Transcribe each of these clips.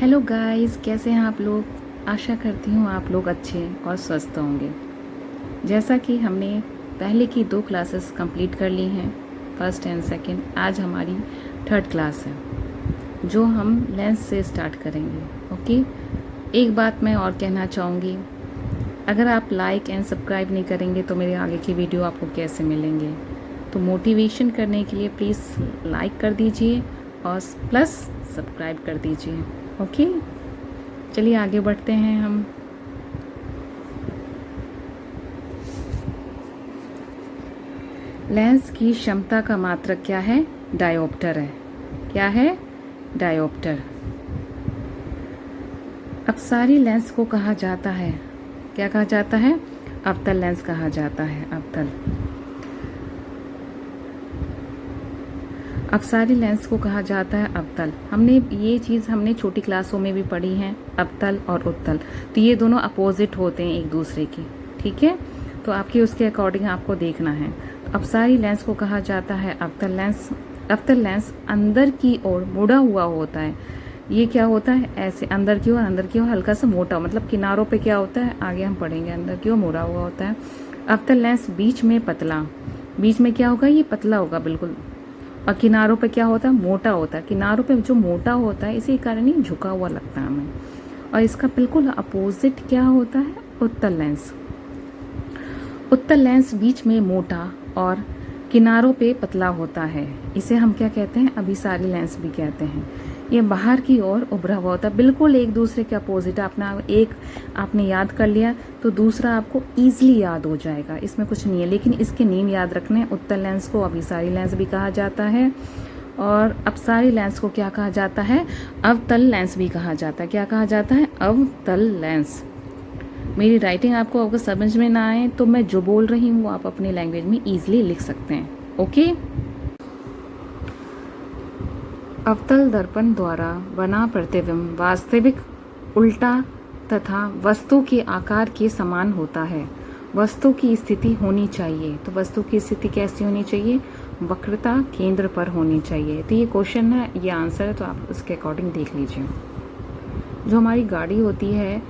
Hello guys, कैसे हैं आप लोग। आशा करती हूँ आप लोग अच्छे और स्वस्थ होंगे। जैसा कि हमने पहले की 2 क्लासेस कंप्लीट कर ली हैं, फर्स्ट एंड सेकंड। आज हमारी थर्ड क्लास है जो हम लेंस से स्टार्ट करेंगे। ओके, एक बात मैं और कहना चाहूँगी, अगर आप लाइक एंड सब्सक्राइब नहीं करेंगे तो मेरे आगे की वीडियो आपको कैसे मिलेंगे। तो मोटिवेशन करने के लिए प्लीज़ लाइक कर दीजिए और प्लस सब्सक्राइब कर दीजिए। ओके, चलिए आगे बढ़ते हैं हम। लेंस की क्षमता का मात्रक क्या है? डायोप्टर है। क्या है? डायोप्टर। अपसारी लेंस को कहा जाता है, क्या कहा जाता है? अवतल लेंस कहा जाता है। अवतल। अपसारी लेंस को कहा जाता है अवतल। ये चीज़ हमने छोटी क्लासों में भी पढ़ी है, अवतल और उत्तल। तो ये दोनों अपोजिट होते हैं एक दूसरे के, ठीक है। तो आपके उसके अकॉर्डिंग आपको देखना है। तो अपसारी लेंस को कहा जाता है अवतल लेंस। अवतल लेंस अंदर की ओर मुड़ा हुआ होता है। ये क्या होता है? ऐसे अंदर की ओर हल्का सा मोटा, मतलब किनारों पे क्या होता है, आगे हम पढ़ेंगे। अंदर की ओर मुड़ा हुआ होता है। अवतल लेंस बीच में पतला, बीच में क्या होगा? ये पतला होगा बिल्कुल। और किनारों पे क्या होता है? मोटा होता है। किनारों पे जो मोटा होता है इसी कारण ही झुका हुआ लगता है हमें। और इसका बिल्कुल अपोजिट क्या होता है? उत्तल लेंस। उत्तल लेंस बीच में मोटा और किनारों पे पतला होता है। इसे हम क्या कहते हैं? अभिसारी लेंस भी कहते हैं। ये बाहर की ओर उभरा हुआ होता है, बिल्कुल एक दूसरे के अपोजिट। आपने याद कर लिया तो दूसरा आपको ईजिली याद हो जाएगा, इसमें कुछ नहीं है। लेकिन इसके नेम याद रखने। उत्तल लेंस को अभिसारी लेंस भी कहा जाता है और अपसारी लेंस को क्या कहा जाता है? अवतल लेंस भी कहा जाता है। क्या कहा जाता है? अवतल लेंस। मेरी राइटिंग आपको अगर समझ में ना आए तो मैं जो बोल रही हूँ वो आप अपनी लैंग्वेज में ईजिली लिख सकते हैं। ओके। अवतल दर्पण द्वारा बना प्रतिबिंब वास्तविक, उल्टा तथा वस्तु के आकार के समान होता है। वस्तु की स्थिति होनी चाहिए। तो वस्तु की स्थिति कैसी होनी चाहिए? वक्रता केंद्र पर होनी चाहिए। तो ये क्वेश्चन है, ये आंसर है, तो आप उसके अकॉर्डिंग देख लीजिए। जो हमारी गाड़ी होती है,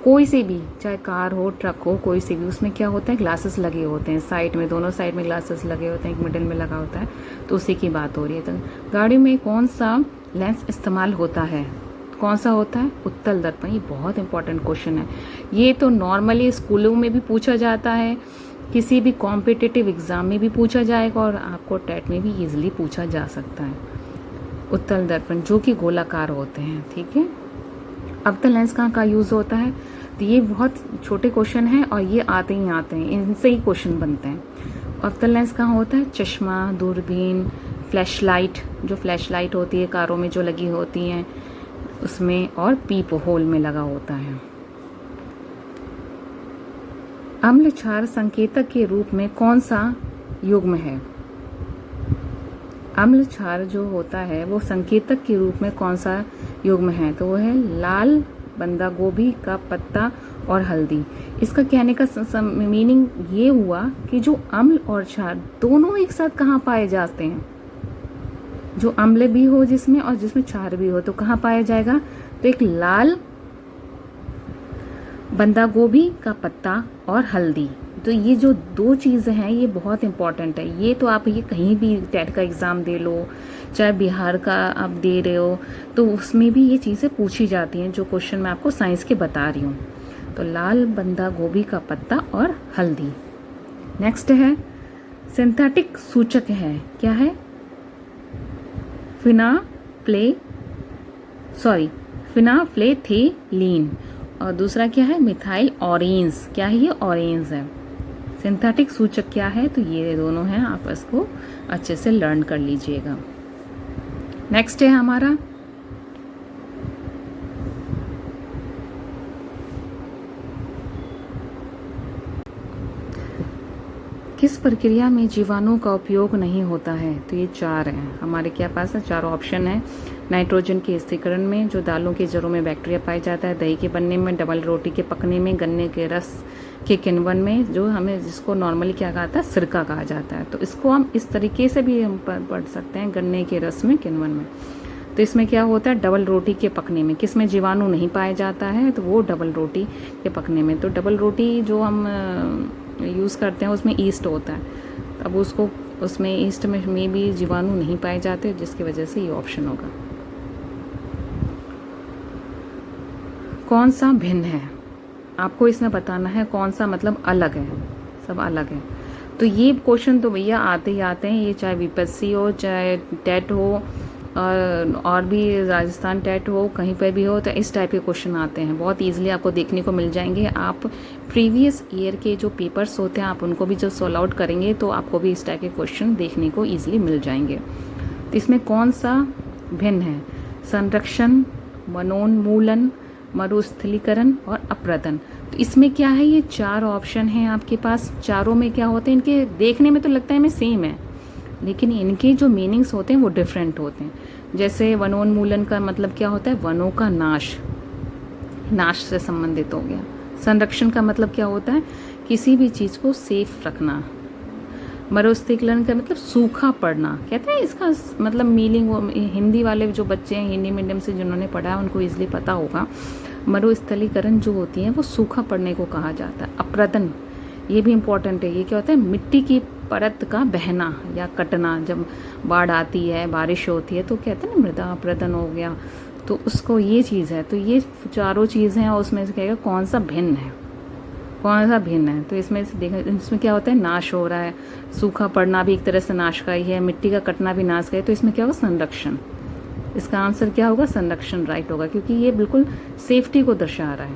कोई से भी, चाहे कार हो, ट्रक हो, कोई से भी, उसमें क्या होता है? ग्लासेस लगे होते हैं साइड में, दोनों साइड में ग्लासेस लगे होते हैं, एक मिडिल में लगा होता है। तो उसी की बात हो रही है। तो गाड़ी में कौन सा लेंस इस्तेमाल होता है? कौन सा होता है? उत्तल दर्पण। ये बहुत इंपॉर्टेंट क्वेश्चन है। ये तो नॉर्मली स्कूलों में भी पूछा जाता है, किसी भी कॉम्पिटिटिव एग्जाम में भी पूछा जाएगा और आपको टेट में भी इजिली पूछा जा सकता है। उत्तल दर्पण जो कि गोलाकार होते हैं, ठीक है। अवतल लेंस कहाँ का यूज़ होता है? तो ये बहुत छोटे क्वेश्चन हैं और ये आते हैं, इनसे ही क्वेश्चन बनते हैं। अवतल लेंस कहाँ होता है? चश्मा, दूरबीन, फ्लैशलाइट, जो फ्लैशलाइट होती है कारों में जो लगी होती हैं उसमें, और पीप होल में लगा होता है। अम्ल क्षार संकेतक के रूप में कौन सा युग्म है? अम्ल क्षार जो होता है वो संकेतक के रूप में कौन सा युग्म है? तो वो है लाल बंदा गोभी का पत्ता और हल्दी। इसका कहने का मीनिंग ये हुआ कि जो अम्ल और क्षार दोनों एक साथ कहाँ पाए जाते हैं? जो अम्ल भी हो जिसमें और जिसमें क्षार भी हो, तो कहाँ पाया जाएगा? तो एक लाल बंदा गोभी का पत्ता और हल्दी। तो ये जो 2 चीज़ें हैं ये बहुत इंपॉर्टेंट है। ये तो आप ये कहीं भी टेट का एग्ज़ाम दे लो, चाहे बिहार का आप दे रहे हो, तो उसमें भी ये चीज़ें पूछी जाती हैं जो क्वेश्चन मैं आपको साइंस के बता रही हूँ। तो लाल बंदा गोभी का पत्ता और हल्दी। नेक्स्ट है सिंथेटिक सूचक है, क्या है? फिनाफ्लेथेलीन और दूसरा क्या है? Methyl orange. क्या है ये? ऑरेंज है। सिंथेटिक सूचक क्या है? तो ये दोनों हैं, आप इसको अच्छे से लर्न कर लीजिएगा। नेक्स्ट है हमारा किस प्रक्रिया में जीवाणु का उपयोग नहीं होता है? तो ये 4 हैं हमारे क्या पास है, 4 ऑप्शन है। नाइट्रोजन के स्थिरीकरण में, जो दालों के जड़ों में बैक्टीरिया पाया जाता है, दही के बनने में, डबल रोटी के पकने में, गन्ने के रस के किण्वन में, जो हमें जिसको नॉर्मली क्या कहा जाता है? सिरका कहा जाता है। तो इसको हम इस तरीके से भी हम पढ़ सकते हैं, गन्ने के रस में, किण्वन में। तो इसमें क्या होता है, डबल रोटी के पकने में, किस में जीवाणु नहीं पाया जाता है, तो वो डबल रोटी के पकने में। तो डबल रोटी जो हम यूज़ करते हैं उसमें ईस्ट होता है, अब उसको उसमें ईस्ट में भी जीवाणु नहीं पाए जाते, जिसकी वजह से ये ऑप्शन होगा। कौन सा भिन्न है, आपको इसमें बताना है कौन सा मतलब अलग है, सब अलग है। तो ये क्वेश्चन तो भैया आते ही आते हैं, ये चाहे बीपीएससी हो, चाहे टेट हो, और भी राजस्थान टेट हो, कहीं पर भी हो, तो इस टाइप के क्वेश्चन आते हैं, बहुत इजीली आपको देखने को मिल जाएंगे। आप प्रीवियस ईयर के जो पेपर्स होते हैं आप उनको भी जब सॉल्व आउट करेंगे तो आपको भी इस टाइप के क्वेश्चन देखने को ईजिली मिल जाएंगे। तो इसमें कौन सा भिन्न है, संरक्षण, वनोन्मूलन, मरुस्थलीकरण और अपरदन। तो इसमें क्या है, ये 4 ऑप्शन हैं आपके पास, चारों में क्या होते हैं, इनके देखने में तो लगता है में सेम है, लेकिन इनके जो मीनिंग्स होते हैं वो डिफरेंट होते हैं। जैसे वनोन्मूलन का मतलब क्या होता है, वनों का नाश, नाश से संबंधित हो गया। संरक्षण का मतलब क्या होता है, किसी भी चीज़ को सेफ रखना। मरुस्थलीकरण का मतलब सूखा पड़ना, कहते हैं इसका मतलब मीनिंग, वो हिंदी वाले जो बच्चे हैं हिंदी मीडियम से जिन्होंने पढ़ा है उनको इजीली पता होगा। मरुस्थलीकरण जो होती है वो सूखा पड़ने को कहा जाता है। अपरदन, ये भी इम्पोर्टेंट है, ये क्या होता है, मिट्टी की परत का बहना या कटना, जब बाढ़ आती है, बारिश होती है तो कहते हैं ना मृदा अपरदन हो गया, तो उसको ये चीज़ है। तो ये चारों चीज़ हैं और उसमें से कहेगा कौन सा भिन्न है, कौन सा भिन्न है। तो इसमें से देखा, इसमें क्या होता है, नाश हो रहा है, सूखा पड़ना भी एक तरह से नाश का ही है, मिट्टी का कटना भी नाश का है, तो इसमें क्या होगा, संरक्षण। इसका आंसर क्या होगा, संरक्षण राइट होगा, क्योंकि ये बिल्कुल सेफ्टी को दर्शा रहा है।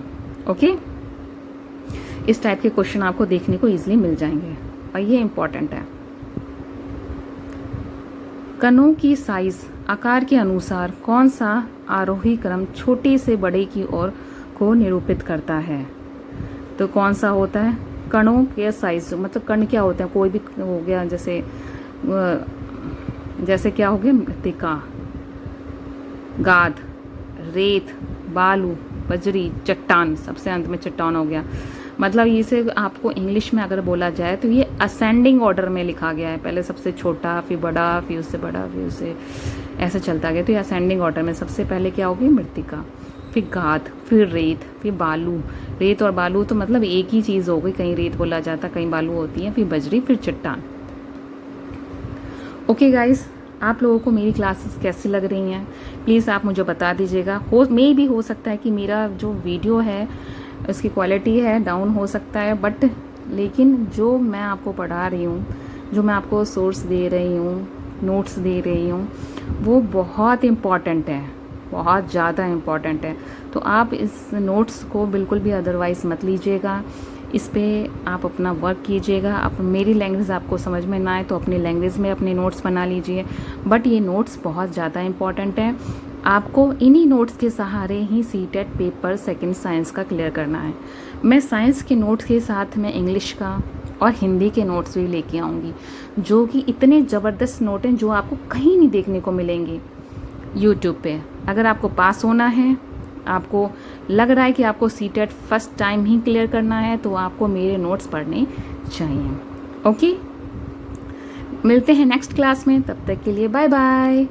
ओके, इस टाइप के क्वेश्चन आपको देखने को इजीली मिल जाएंगे और ये इंपॉर्टेंट है। कणों की साइज, आकार के अनुसार कौन सा आरोही क्रम छोटे से बड़े की ओर को निरूपित करता है। तो कौन सा होता है, कणों के साइज, मतलब कण क्या होते हैं, कोई भी हो गया, जैसे क्या हो गया, मृतिका, गाद, रेत, बालू, बजरी, चट्टान, सबसे अंत में चट्टान हो गया। मतलब इसे आपको इंग्लिश में अगर बोला जाए तो ये असेंडिंग ऑर्डर में लिखा गया है, पहले सबसे छोटा, फिर बड़ा, फिर उससे बड़ा, फिर उससे ऐसे चलता गया। तो ये असेंडिंग ऑर्डर में सबसे पहले क्या होगी, मृतिका, फिर गाद, फिर रेत, फिर बालू। रेत और बालू तो मतलब एक ही चीज़ हो गई, कहीं रेत बोला जाता, कहीं बालू होती है, फिर बजरी, फिर चट्टान। ओके गाइस, आप लोगों को मेरी क्लासेस कैसी लग रही हैं प्लीज़ आप मुझे बता दीजिएगा। हो सकता है कि मेरा जो वीडियो है उसकी क्वालिटी है डाउन हो सकता है, बट लेकिन जो मैं आपको पढ़ा रही हूँ, जो मैं आपको सोर्स दे रही हूँ, नोट्स दे रही हूँ, वो बहुत इम्पॉर्टेंट है, बहुत ज़्यादा इम्पॉर्टेंट है। तो आप इस नोट्स को बिल्कुल भी अदरवाइज़ मत लीजिएगा, इस पे आप अपना वर्क कीजिएगा। आप मेरी लैंग्वेज आपको समझ में ना आए तो अपनी लैंग्वेज में अपने नोट्स बना लीजिए, बट ये नोट्स बहुत ज़्यादा इम्पॉर्टेंट है। आपको इन्हीं नोट्स के सहारे ही सीटेट पेपर सेकंड साइंस का क्लियर करना है। मैं साइंस के नोट्स के साथ में इंग्लिश का और हिंदी के नोट्स भी लेके आऊँगी, जो कि इतने ज़बरदस्त नोट हैं जो आपको कहीं नहीं देखने को मिलेंगे यूट्यूब पे। अगर आपको पास होना है, आपको लग रहा है कि आपको सीटेट फर्स्ट टाइम ही क्लियर करना है, तो आपको मेरे नोट्स पढ़ने चाहिए। ओके, मिलते हैं नेक्स्ट क्लास में, तब तक के लिए बाय बाय।